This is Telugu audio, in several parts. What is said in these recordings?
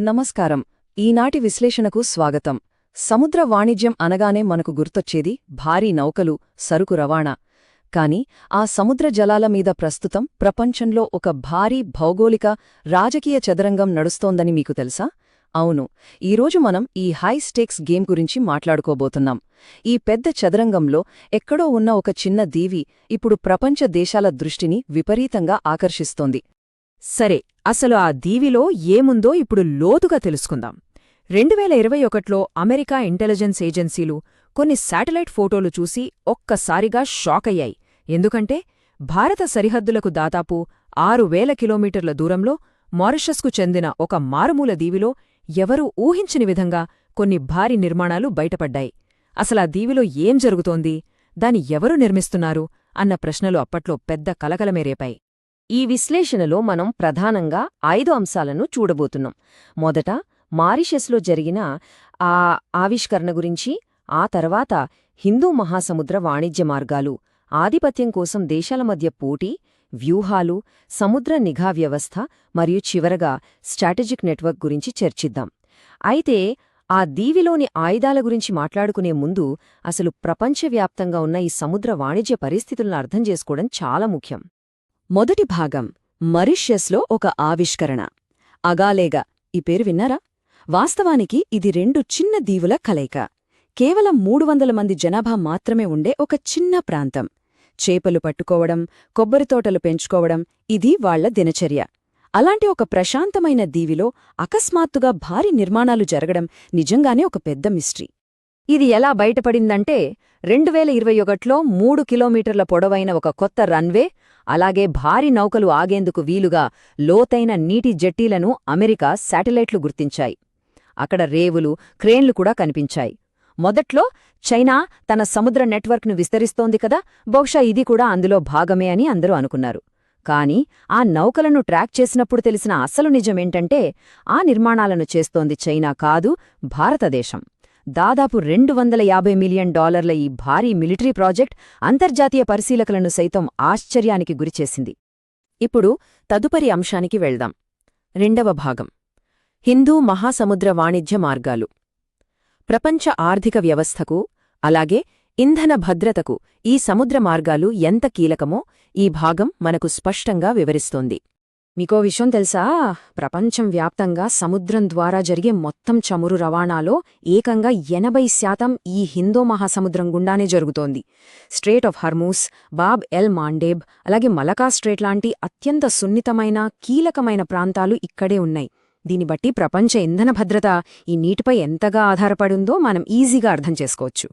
నమస్కారం. ఈనాటి విశ్లేషణకు స్వాగతం. సముద్ర వాణిజ్యం అనగానే మనకు గుర్తొచ్చేది భారీ నౌకలు, సరుకు రవాణా. కాని ఆ సముద్ర జలాల మీద ప్రస్తుతం ప్రపంచంలో ఒక భారీ భౌగోళిక, రాజకీయ చదరంగం నడుస్తోందని మీకు తెలుసా? అవును, ఈరోజు మనం ఈ హై స్టేక్స్ గేమ్ గురించి మాట్లాడుకోబోతున్నాం. ఈ పెద్ద చదరంగంలో ఎక్కడో ఉన్న ఒక చిన్న దీవి ఇప్పుడు ప్రపంచ దేశాల దృష్టిని విపరీతంగా ఆకర్షిస్తోంది. సరే, అసలు ఆ దీవిలో ఏముందో ఇప్పుడు లోతుగా తెలుసుకుందాం. 2021లో అమెరికా ఇంటెలిజెన్స్ ఏజెన్సీలు కొన్ని శాటిలైట్ ఫోటోలు చూసి ఒక్కసారిగా షాకయ్యాయి. ఎందుకంటే భారత సరిహద్దులకు దాదాపు 6,000 కిలోమీటర్ల దూరంలో మారిషస్కు చెందిన ఒక మారుమూల దీవిలో ఎవరూ ఊహించని విధంగా కొన్ని భారీ నిర్మాణాలు బయటపడ్డాయి. అసలా దీవిలో ఏం జరుగుతోంది, దాని ఎవరు నిర్మిస్తున్నారు అన్న ప్రశ్నలు అప్పట్లో పెద్ద కలకలమే రేపాయి. ఈ విశ్లేషణలో మనం ప్రధానంగా 5 అంశాలను చూడబోతున్నాం. మొదట మారిషస్లో జరిగిన ఆ ఆవిష్కరణ గురించి, ఆ తర్వాత హిందూ మహాసముద్ర వాణిజ్య మార్గాలు, ఆధిపత్యం కోసం దేశాల మధ్య పోటీ, వ్యూహాలు, సముద్ర నిఘా వ్యవస్థ మరియు చివరగా స్ట్రాటజిక్ నెట్వర్క్ గురించి చర్చిద్దాం. అయితే ఆ దీవిలోని ఆయుధాల గురించి మాట్లాడుకునే ముందు అసలు ప్రపంచవ్యాప్తంగా ఉన్న ఈ సముద్ర వాణిజ్య పరిస్థితులను అర్థం చేసుకోవడం చాలా ముఖ్యం. మొదటి భాగం మారిషస్లో ఒక ఆవిష్కరణ. అగాలేగా ఈ పేరు విన్నారా? వాస్తవానికి ఇది 2 చిన్న దీవుల కలయిక. కేవలం 300 మంది జనాభా మాత్రమే ఉండే ఒక చిన్న ప్రాంతం. చేపలు పట్టుకోవడం, కొబ్బరితోటలు పెంచుకోవడం ఇది వాళ్ల దినచర్య. అలాంటి ఒక ప్రశాంతమైన దీవిలో అకస్మాత్తుగా భారీ నిర్మాణాలు జరగడం నిజంగానే ఒక పెద్ద మిస్టరీ. ఇది ఎలా బయటపడిందంటే 2021లో 3 కిలోమీటర్ల పొడవైన ఒక కొత్త రన్వే, అలాగే భారీ నౌకలు ఆగేందుకు వీలుగా లోతైన నీటి జెట్టీలను అమెరికా శాటిలైట్లు గుర్తించాయి. అక్కడ రేవులు, క్రేన్లు కూడా కనిపించాయి. మొదట్లో చైనా తన సముద్ర నెట్వర్క్ను విస్తరిస్తోంది కదా, బహుశా ఇది కూడా అందులో భాగమే అని అందరూ అనుకున్నారు. కాని ఆ నౌకలను ట్రాక్ చేసినప్పుడు తెలిసిన అసలు నిజమేంటంటే ఆ నిర్మాణాలను చేస్తోంది చైనా కాదు, భారతదేశం. దాదాపు $250 మిలియన్ ఈ భారీ మిలిటరీ ప్రాజెక్ట్ అంతర్జాతీయ పరిశీలకులను సైతం ఆశ్చర్యానికి గురిచేసింది. ఇప్పుడు తదుపరి అంశానికి వెళ్దాం. 2వ భాగం హిందూ మహాసముద్ర వాణిజ్య మార్గాలు. ప్రపంచ ఆర్థిక వ్యవస్థకు, అలాగే ఇంధన భద్రతకు ఈ సముద్ర మార్గాలు ఎంత కీలకమో ఈ భాగం మనకు స్పష్టంగా వివరిస్తోంది. మీకో విషయం తెలుసా? ప్రపంచం వ్యాప్తంగా సముద్రం ద్వారా జరిగే మొత్తం చమురు రవాణాలో ఏకంగా 80% ఈ హిందూ మహాసముద్రం గుండానే జరుగుతోంది. స్ట్రేట్ ఆఫ్ హర్మూస్, బాబ్ ఎల్ మాండేబ్, అలాగే మలకా స్ట్రేట్ లాంటి అత్యంత సున్నితమైన, కీలకమైన ప్రాంతాలు ఇక్కడే ఉన్నాయి. దీన్ని బట్టి ప్రపంచ ఇంధన భద్రత ఈ నీటిపై ఎంతగా ఆధారపడిందో మనం ఈజీగా అర్థం చేసుకోవచ్చు.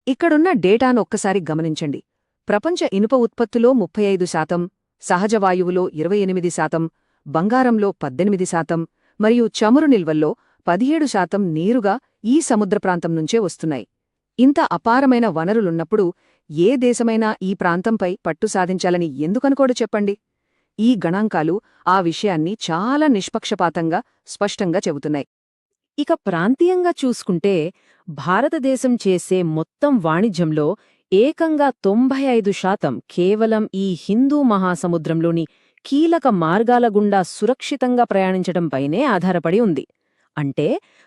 ఇక్కడున్న డేటాను ఒక్కసారి గమనించండి. ప్రపంచ ఇనుప ఉత్పత్తులో 35%, సహజ వాయువులో 28%, బంగారంలో 18% మరియు చమురు నిల్వల్లో 17% నేరుగా ఈ సముద్ర ప్రాంతం నుంచే వస్తున్నాయి. ఇంత అపారమైన వనరులున్నప్పుడు ఏ దేశమైనా ఈ ప్రాంతంపై పట్టు సాధించాలని ఎందుకనుకోడు చెప్పండి? ఈ గణాంకాలు ఆ విషయాన్ని చాలా నిష్పక్షపాతంగా, స్పష్టంగా చెబుతున్నాయి. ఇక ప్రాంతీయంగా చూసుకుంటే భారతదేశం చేసే మొత్తం వాణిజ్యంలో ఏకంగా 95% కేవలం ఈ హిందూ మహాసముద్రంలోని కీలక మార్గాల గుండా సురక్షితంగా ప్రయాణించడంపైనే ఆధారపడి ఉంది. అంటే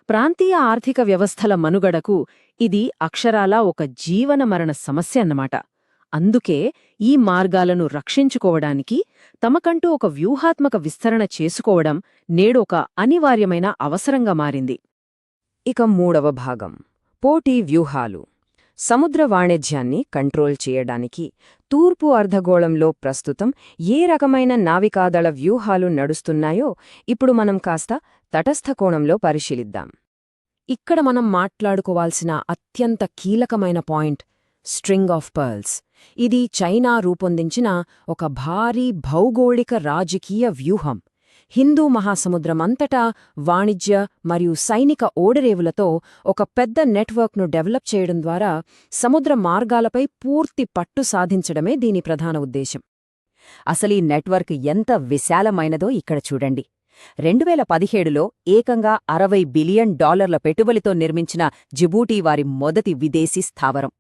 ప్రాంతీయ ఆర్థిక వ్యవస్థల మనుగడకు ఇది అక్షరాలా ఒక జీవనమరణ సమస్య అన్నమాట. అందుకే ఈ మార్గాలను రక్షించుకోవడానికి తమకంటూ ఒక వ్యూహాత్మక విస్తరణ చేసుకోవడం నేడొక అనివార్యమైన అవసరంగా మారింది. ఇక 3వ భాగం పోటీ వ్యూహాలు. సముద్ర వాణిజ్యాన్ని కంట్రోల్ చేయడానికి తూర్పు అర్ధగోళంలో ప్రస్తుతం ఏ రకమైన నావికాదళ వ్యూహాలు నడుస్తున్నాయో ఇప్పుడు మనం కాస్త తటస్థ కోణంలో పరిశీలిద్దాం. ఇక్కడ మనం మాట్లాడుకోవాల్సిన అత్యంత కీలకమైన పాయింట్ స్ట్రింగ్ ఆఫ్ పర్ల్స్. ఇది చైనా రూపొందించిన ఒక భారీ భౌగోళిక రాజకీయ వ్యూహం. హిందూ మహాసముద్రమంతటా వాణిజ్య మరియు సైనిక ఓడరేవులతో ఒక పెద్ద నెట్వర్క్ను డెవలప్ చేయడం ద్వారా సముద్ర మార్గాలపై పూర్తి పట్టు సాధించడమే దీని ప్రధాన ఉద్దేశం. అసలీ నెట్వర్క్ ఎంత విశాలమైనదో ఇక్కడ చూడండి. 2017లో ఏకంగా $60 బిలియన్ పెట్టుబడితో నిర్మించిన జిబూటీ వారి మొదటి విదేశీ స్థావరం.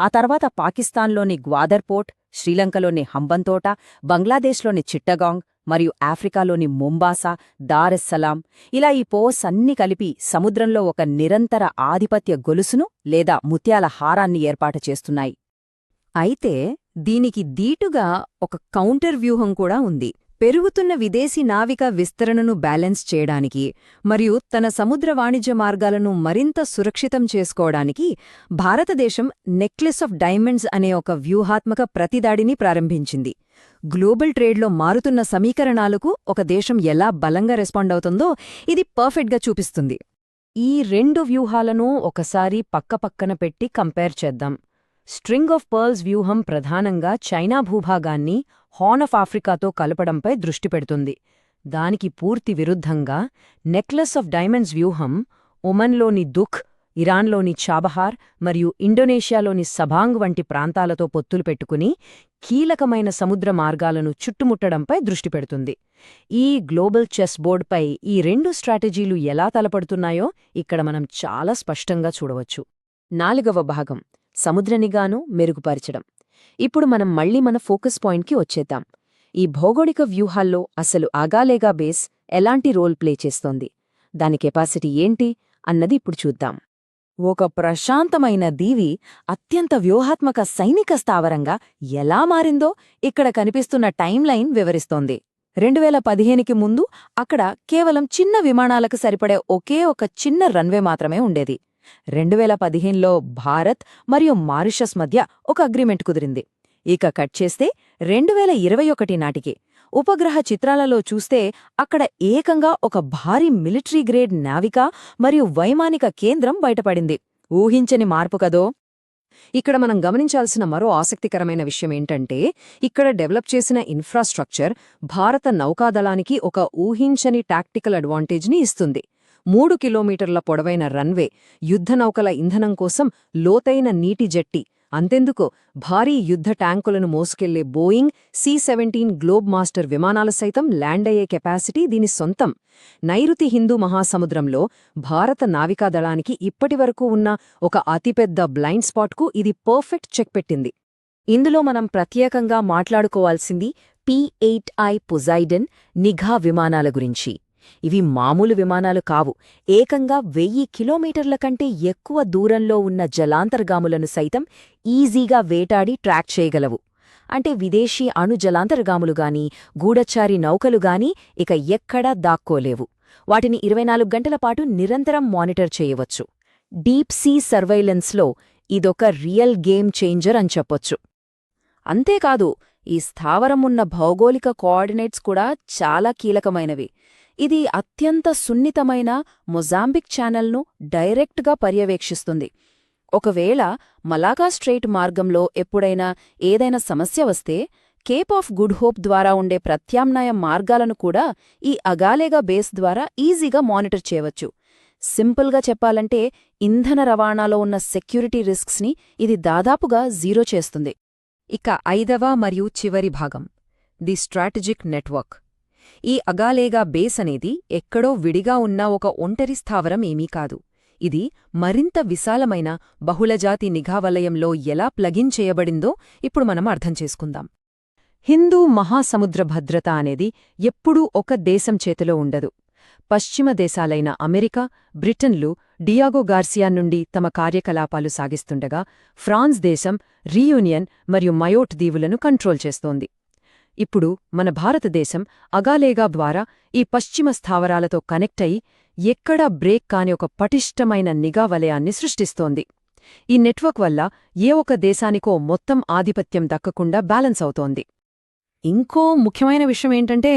ఆ తర్వాత పాకిస్తాన్లోని గ్వాదర్ పోర్ట్, శ్రీలంకలోని హంబంతోట, బంగ్లాదేశ్లోని చిట్టగాంగ్, మరియు ఆఫ్రికాలోని మొంబాసా, దారెస్సలాం ఇలా ఈ పోస్ అన్ని కలిపి సముద్రంలో ఒక నిరంతర ఆధిపత్య గొలుసును లేదా ముత్యాల హారాన్ని ఏర్పాటు చేస్తున్నాయి. అయితే దీనికి దీటుగా ఒక కౌంటర్ వ్యూహం కూడా ఉంది. పెరుగుతున్న విదేశీ నావిక విస్తరణను బ్యాలెన్స్ చేయడానికి మరియు తన సముద్ర వాణిజ్య మార్గాలను మరింత సురక్షితం చేసుకోవడానికి భారతదేశం నెక్లెస్ ఆఫ్ డైమండ్స్ అనే ఒక వ్యూహాత్మక ప్రతిదాడిని ప్రారంభించింది. గ్లోబల్ ట్రేడ్లో మారుతున్న సమీకరణాలకు ఒక దేశం ఎలా బలంగా రెస్పాండ్ అవుతుందో ఇది పర్ఫెక్ట్గా చూపిస్తుంది. ఈ రెండు వ్యూహాలను ఒకసారి పక్కపక్కన పెట్టి కంపేర్ చేద్దాం. స్ట్రింగ్ ఆఫ్ పర్ల్స్ వ్యూహం ప్రధానంగా చైనా భూభాగాన్ని హార్న్ ఆఫ్ ఆఫ్రికాతో కలపడంపై దృష్టి పెడుతుంది. దానికి పూర్తి విరుద్ధంగా నెక్లెస్ ఆఫ్ డైమండ్స్ వ్యూహం ఒమన్లోని దుఖ్, ఇరాన్లోని చాబహార్ మరియు ఇండోనేషియాలోని సబాంగ్ వంటి ప్రాంతాలతో పొత్తులు పెట్టుకుని కీలకమైన సముద్ర మార్గాలను చుట్టుముట్టడంపై దృష్టి పెడుతుంది. ఈ గ్లోబల్ చెస్ బోర్డ్పై ఈ రెండు స్ట్రాటజీలు ఎలా తలపడుతున్నాయో ఇక్కడ మనం చాలా స్పష్టంగా చూడవచ్చు. 4వ భాగం సముద్రనిగాను మెరుగుపరచడం. ఇప్పుడు మనం మళ్లీ మన ఫోకస్ పాయింట్కి వచ్చేద్దాం. ఈ భౌగోళిక వ్యూహాల్లో అసలు ఆగాలేగా బేస్ ఎలాంటి రోల్ ప్లే చేస్తోంది, దాని కెపాసిటీ ఏంటి అన్నది ఇప్పుడు చూద్దాం. ఒక ప్రశాంతమైన దీవి అత్యంత వ్యూహాత్మక సైనిక స్థావరంగా ఎలా మారిందో ఇక్కడ కనిపిస్తున్న టైంలైన్ వివరిస్తోంది. 2015కి ముందు అక్కడ కేవలం చిన్న విమానాలకు సరిపడే ఒకే ఒక చిన్న రన్వే మాత్రమే ఉండేది. 2015లో భారత్ మరియు మారిషస్ మధ్య ఒక అగ్రిమెంట్ కుదిరింది. ఇక కట్ చేస్తే 2021 నాటికి ఉపగ్రహ చిత్రాలలో చూస్తే అక్కడ ఏకంగా ఒక భారీ మిలిటరీ గ్రేడ్ నావికా మరియు వైమానిక కేంద్రం బయటపడింది. ఊహించని మార్పు కదో. ఇక్కడ మనం గమనించాల్సిన మరో ఆసక్తికరమైన విషయమేంటంటే ఇక్కడ డెవలప్ చేసిన ఇన్ఫ్రాస్ట్రక్చర్ భారత నౌకాదళానికి ఒక ఊహించని టాక్టికల్ అడ్వాంటేజ్ని ఇస్తుంది. 3 కిలోమీటర్ల పొడవైన రన్వే, యుద్ధనౌకల ఇంధనం కోసం లోతైన నీటి జెట్టి, అంతెందుకు భారీ యుద్ధ ట్యాంకులను మోసుకెళ్లే బోయింగ్ C-17 గ్లోబ్ మాస్టర్ విమానాలు సైతం ల్యాండ్ అయ్యే కెపాసిటీ దీని సొంతం. నైరుతి హిందూ మహాసముద్రంలో భారత నావికాదళానికి ఇప్పటివరకు ఉన్న ఒక అతిపెద్ద బ్లైండ్ స్పాట్కు ఇది పర్ఫెక్ట్ చెక్ పెట్టింది. ఇందులో మనం ప్రత్యేకంగా మాట్లాడుకోవాల్సింది P-8I పొసైడన్ నిఘా విమానాల గురించి. ఇవి మామూలు విమానాలు కావు. ఏకంగా 1000 కిలోమీటర్ల కంటే ఎక్కువ దూరంలో ఉన్న జలాంతర్గాములను సైతం ఈజీగా వేటాడి ట్రాక్ చేయగలవు. అంటే విదేశీ అణు జలాంతర్గాములుగానీ గూఢచారి నౌకలుగానీ ఇక ఎక్కడా దాక్కోలేవు. వాటిని 24 గంటల పాటు నిరంతరం మానిటర్ చేయవచ్చు. డీప్ సీ సర్వైలెన్స్లో ఇదొక రియల్ గేమ్ చేంజర్ అని చెప్పొచ్చు. అంతేకాదు ఈ స్థావరం ఉన్న భౌగోళిక కోఆర్డినేట్స్ కూడా చాలా కీలకమైనవి. ఇది అత్యంత సున్నితమైన మొజాంబిక్ ఛానల్ను డైరెక్ట్గా పర్యవేక్షిస్తుంది. ఒకవేళ మలాకా స్ట్రెయిట్ మార్గంలో ఎప్పుడైనా ఏదైనా సమస్య వస్తే కేప్ ఆఫ్ గుడ్ హోప్ ద్వారా ఉండే ప్రత్యామ్నాయ మార్గాలను కూడా ఈ అగాలేగా బేస్ ద్వారా ఈజీగా మానిటర్ చేయవచ్చు. సింపుల్గా చెప్పాలంటే ఇంధన రవాణాలో ఉన్న సెక్యూరిటీ రిస్క్స్ని ఇది దాదాపుగా జీరో చేస్తుంది. ఇక 5వ మరియు చివరి భాగం ది స్ట్రాటజిక్ నెట్వర్క్. ఈ అగాలేగా బేస్ అనేది ఎక్కడో విడిగా ఉన్న ఒక ఒంటరి స్థావరం ఏమీ కాదు. ఇది మరింత విశాలమైన బహుళజాతి నిఘా వలయంలో ఎలా ప్లగిన్ చేయబడిందో ఇప్పుడు మనం అర్థం చేసుకుందాం. హిందూ మహాసముద్ర భద్రత అనేది ఎప్పుడూ ఒక దేశం చేతిలో ఉండదు. పశ్చిమ దేశాలైన అమెరికా, బ్రిటన్లు డియాగో గార్సియా నుండి తమ కార్యకలాపాలు సాగిస్తుండగా ఫ్రాన్స్ దేశం రీయూనియన్ మరియు మయోట్ దీవులను కంట్రోల్ చేస్తోంది. ఇప్పుడు మన భారతదేశం అగాలేగా ద్వారా ఈ పశ్చిమ స్థావరాలతో కనెక్ట్ అయి ఎక్కడా బ్రేక్ కాని ఒక పటిష్టమైన నిఘా వలయాన్ని సృష్టిస్తోంది. ఈ నెట్వర్క్ వల్ల ఏ ఒక దేశానికో మొత్తం ఆధిపత్యం దక్కకుండా బ్యాలెన్స్ అవుతోంది. ఇంకో ముఖ్యమైన విషయమేంటంటే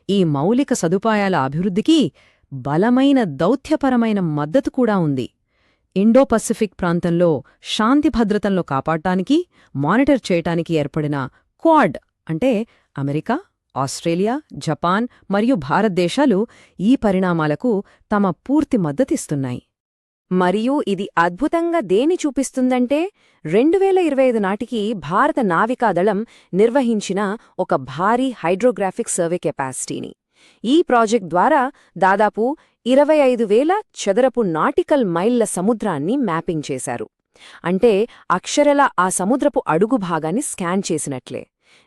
ఈ మౌలిక సదుపాయాల అభివృద్ధికి బలమైన దౌత్యపరమైన మద్దతు కూడా ఉంది. ఇండో పసిఫిక్ ప్రాంతంలో శాంతి భద్రతలను కాపాడటానికి, మానిటర్ చేయటానికి ఏర్పడిన క్వాడ్ అంటే అమెరికా, ఆస్ట్రేలియా, జపాన్ మరియు భారతదేశాలు ఈ పరిణామాలకు తమ పూర్తి మద్దతిస్తున్నాయి. మరియు ఇది అద్భుతంగా దేని చూపిస్తుందంటే 2025 నాటికి భారత నావికాదళం నిర్వహించిన ఒక భారీ హైడ్రోగ్రాఫిక్ సర్వే కెపాసిటీని. ఈ ప్రాజెక్ట్ ద్వారా దాదాపు 25,000 చదరపు నాటికల్ మైళ్ల సముద్రాన్ని మ్యాపింగ్ చేశారు. అంటే అక్షరలా ఆ సముద్రపు అడుగు భాగాన్ని స్కాన్ చేసినట్లే.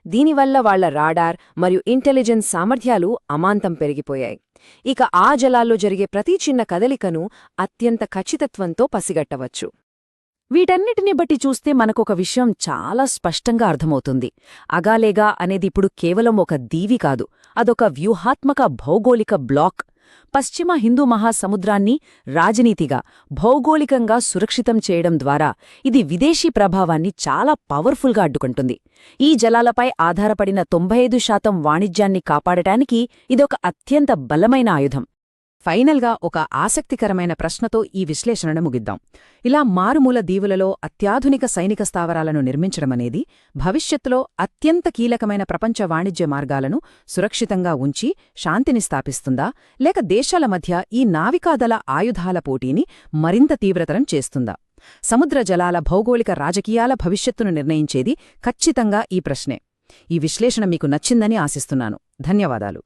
దీనివల్ల వాళ్ల రాడార్ మరియు ఇంటెలిజెన్స్ సామర్థ్యాలు అమాంతం పెరిగిపోయాయి. ఇక ఆ జలాల్లో జరిగే ప్రతి చిన్న కదలికను అత్యంత ఖచ్చితత్వంతో పసిగట్టవచ్చు. వీటన్నిటిని బట్టి చూస్తే మనకొక విషయం చాలా స్పష్టంగా అర్థమవుతుంది. అగాలేగా అనేది ఇప్పుడు కేవలం ఒక దీవి కాదు, అదొక వ్యూహాత్మక భౌగోళిక బ్లాక్. పశ్చిమ హిందూ మహాసముద్రాన్ని రాజనీతిగా, భౌగోళికంగా సురక్షితం చేయడం ద్వారా ఇది విదేశీ ప్రభావాన్ని చాలా పవర్ఫుల్గా అడ్డుకుంటుంది. ఈ జలాలపై ఆధారపడిన 95% వాణిజ్యాన్ని కాపాడటానికి ఇదొక అత్యంత బలమైన ఆయుధం. ఫైనల్గా ఒక ఆసక్తికరమైన ప్రశ్నతో ఈ విశ్లేషణను ముగిద్దాం. ఇలా మారుమూల దీవులలో అత్యాధునిక సైనిక స్థావరాలను నిర్మించడమనేది భవిష్యత్తులో అత్యంత కీలకమైన ప్రపంచ వాణిజ్య మార్గాలను సురక్షితంగా ఉంచి శాంతిని స్థాపిస్తుందా, లేక దేశాల మధ్య ఈ నావికాదళ ఆయుధాల పోటీని మరింత తీవ్రతరం చేస్తుందా? సముద్ర జలాల భౌగోళిక రాజకీయాల భవిష్యత్తును నిర్ణయించేది ఖచ్చితంగా ఈ ప్రశ్నే. ఈ విశ్లేషణ మీకు నచ్చిందని ఆశిస్తున్నాను. ధన్యవాదాలు.